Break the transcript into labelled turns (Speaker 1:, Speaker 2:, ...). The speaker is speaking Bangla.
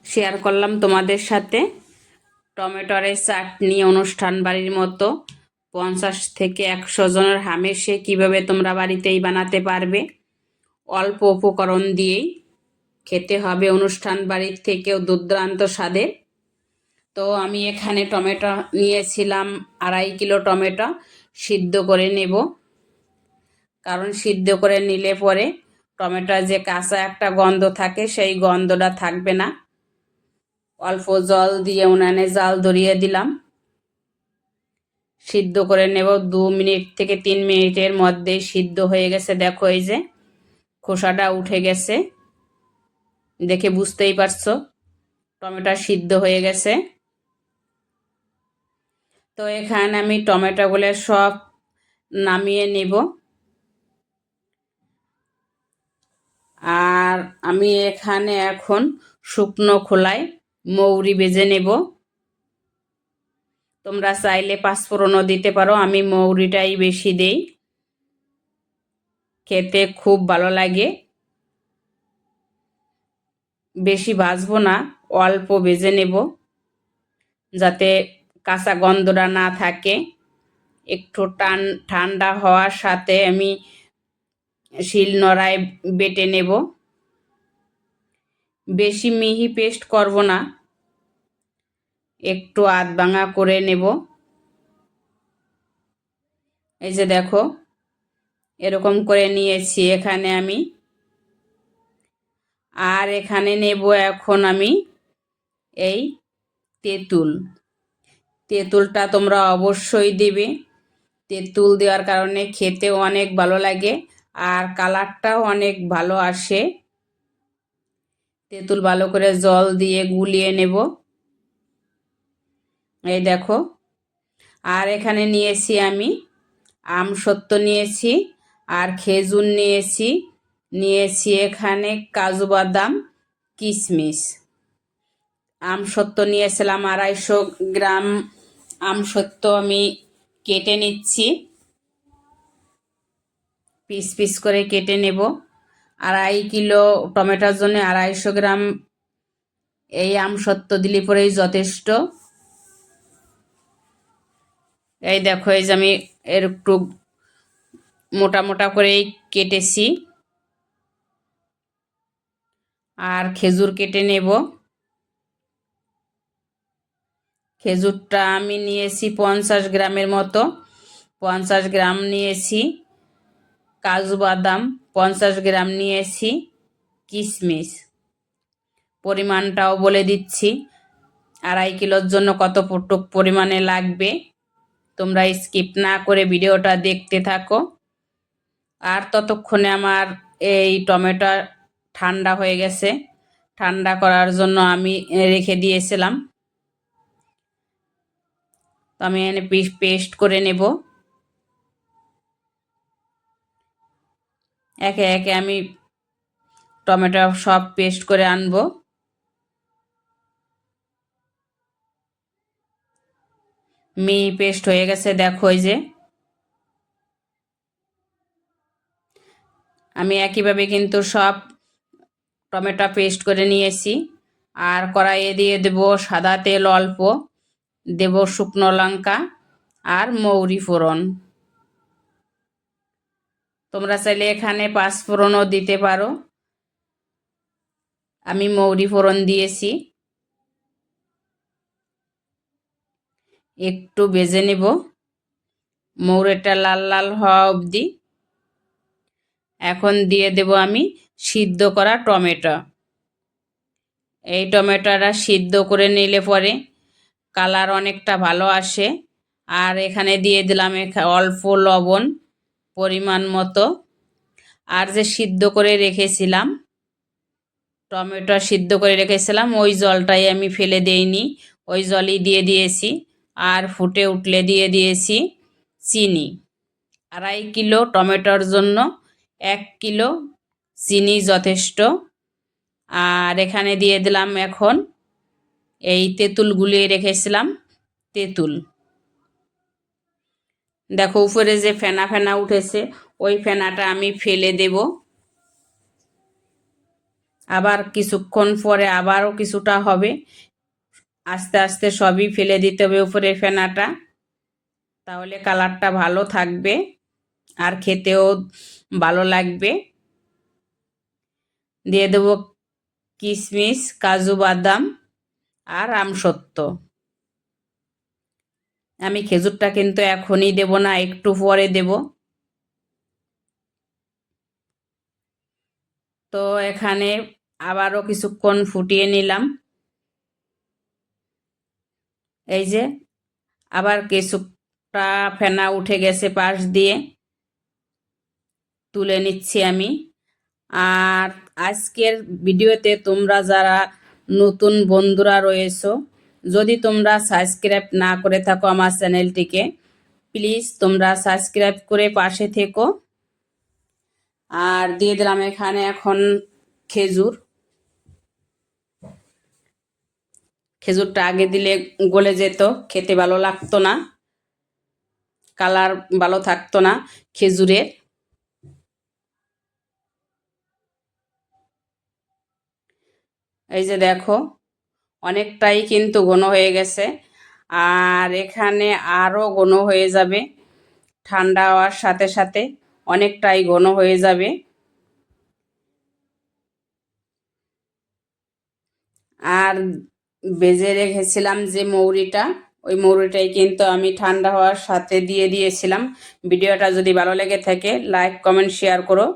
Speaker 1: শেয়ার করলাম তোমাদের সাথে টমেটোরের চাটনি অনুষ্ঠান বাড়ির মতো 50 থেকে 100 জনের হামেশে কিভাবে তোমরা বাড়িতেই বানাতে পারবে। অল্প উপকরণ দিয়েই খেতে হবে অনুষ্ঠান বাড়ির থেকেও দুর্দান্ত স্বাদের। তো আমি এখানে টমেটো নিয়েছিলাম 2.5 কিলো টমেটো সিদ্ধ করে নেব, কারণ সিদ্ধ করে নিলে পরে টমেটোর যে কাঁচা একটা গন্ধ থাকে সেই গন্ধটা থাকবে না। অল্প জল দিয়ে উনানে জাল ধরিয়ে দিলাম, সিদ্ধ করে নেব। 2 মিনিট থেকে 3 মিনিটের মধ্যে সিদ্ধ হয়ে গেছে। দেখো এই যে খোসাটা উঠে গেছে, দেখে বুঝতেই পারছো টমেটো সিদ্ধ হয়ে গেছে। তো এখানে আমি টমেটোগুলো সব নামিয়ে নেব, আর আমি এখানে এখন শুকনো খোলায় মৌরি ভেজে নেব। তোমরা চাইলে পাঁচফোড়নও দিতে পারো, আমি মৌরিটাই বেশি দেই, খেতে খুব ভালো লাগে। বেশি ভাজবো না, অল্প ভেজে নেব যাতে কাঁচা গন্ধটা না থাকে। একটু ঠান্ডা হওয়ার সাথে আমি শিলনোড়ায় বেটে নেব। বেশি মিহি পেস্ট করব না, একটু আধ ভাঙা করে নেব। এই যে দেখো এরকম করে নিয়েছি এখানে আমি। আর এখানে নেব এখন আমি এই তেঁতুলটা তোমরা অবশ্যই দেবে। তেঁতুল দেওয়ার কারণে খেতেও অনেক ভালো লাগে আর কালারটাও অনেক ভালো আসে। তেঁতুল ভালো করে জল দিয়ে গুলিয়ে নেব, এই দেখো। আর এখানে নিয়েছি আমি আমসত্ত্ব নিয়েছি আর খেজুর নিয়েছি এখানে কাজু বাদাম, কিশমিশ। আমসত্ত্ব নিয়েছিলাম 250 গ্রাম আমসত্ত্ব আমি কেটে নিচ্ছি, পিস পিস করে কেটে নেব। 2.5 কিলো টমেটোর জন্য 250 গ্রাম এই আমসত্ত্ব দিলে পরেই যথেষ্ট। এই দেখো এই যে আমি এর একটু মোটা মোটা করে কেটেছি। আর খেজুর কেটে নেব। খেজুরটা আমি নিয়েছি 50 গ্রামের মতো, 50 গ্রাম নিয়েছি। কাজু বাদাম 50 গ্রাম নিয়েছি। কিশমিশ পরিমাণটাও বলে দিচ্ছি, 2.5 কিলোর জন্য কত পরিমাণে লাগবে। তোমরা স্কিপ না করে ভিডিওটা দেখতে থাকো। আর ততক্ষণে আমার এই টমেটো ঠান্ডা হয়ে গেছে, ঠান্ডা করার জন্য আমি রেখে দিয়েছিলাম। তো আমি এখানে পেস্ট করে নেব। একে একে আমি টমেটো সব পেস্ট করে আনবো। মিহি পেস্ট হয়ে গেছে, দেখো এই যে। আমি একইভাবে কিন্তু সব টমেটো পেস্ট করে নিয়েছি। আর কড়াইয়ে দিয়ে দেব সাদা তেল, অল্প দেব শুকনো লঙ্কা আর মৌরি ফোড়ন। তোমরা চাইলে এখানে পাঁচফোড়নও দিতে পারো, আমি মৌরি ফোড়ন দিয়েছি। একটু ভেজে নেব মৌরিটা লাল লাল হওয়া অবধি। এখন দিয়ে দেব আমি সিদ্ধ করা টমেটো। এই টমেটোটা সিদ্ধ করে নিলে পরে কালার অনেকটা ভালো আসে। আর এখানে দিয়ে দিলাম অল্প লবণ পরিমাণ মতো। আর যে সিদ্ধ করে রেখেছিলাম টমেটো সিদ্ধ করে রেখেছিলাম ওই জলটাই আমি ফেলে দেইনি, ওই জলই দিয়ে দিয়েছি। আর ফুটে উঠলে দিয়ে দিয়েছি চিনি। 2.5 কিলো টমেটোর জন্য 1 কিলো চিনি যথেষ্ট। আর এখানে দিয়ে দিলাম এখন এই তেঁতুল গুলিয়ে রেখেছিলাম তেঁতুল। দেখো উপরে যে ফেনা ফেনা উঠেছে ওই ফেনাটা আমি ফেলে দেব। আবার কিছুক্ষণ পরে আবারও কিছুটা হবে, আস্তে আস্তে সবই ফেলে দিতে হবে উপরের ফেনাটা, তাহলে কালারটা ভালো থাকবে আর খেতেও ভালো লাগবে। দিয়ে দেবো কিশমিশ, কাজু বাদাম আর আমসত্ত্ব। আমি খেজুরটা কিন্তু এখনই দেব না, একটু পরে দেব। তো এখানে আবারও কিছুক্ষণ ফুটিয়ে নিলাম। এই যে আবার কিছুটা ফেনা উঠে গেছে পাশ দিয়ে, তুলে নিচ্ছি আমি। আর আজকের ভিডিওতে তোমরা যারা নতুন বন্ধুরা রয়েছো, যদি তোমরা সাবস্ক্রাইব না করে থাকো আমার চ্যানেলটিকে, প্লিজ তোমরা সাবস্ক্রাইব করে পাশে থেকো। আর দিয়ে দিলাম এখানে এখন খেজুর। খেজুরটা আগে দিলে গলে যেত, খেতে ভালো লাগতো না, কালার ভালো থাকতো না খেজুরের। এই যে দেখো অনেকটাই কিন্তু ঘন হয়ে গেছে, আর এখানে আরও ঘন হয়ে যাবে, ঠান্ডা হওয়ার সাথে সাথে অনেকটাই ঘন হয়ে যাবে। আর বেজে রেখেছিলাম যে মৌরিটা, ওই মৌরিটাই কিন্তু আমি ঠান্ডা হওয়ার সাথে দিয়ে দিয়েছিলাম। ভিডিওটা যদি ভালো লেগে থাকে লাইক কমেন্ট শেয়ার করো।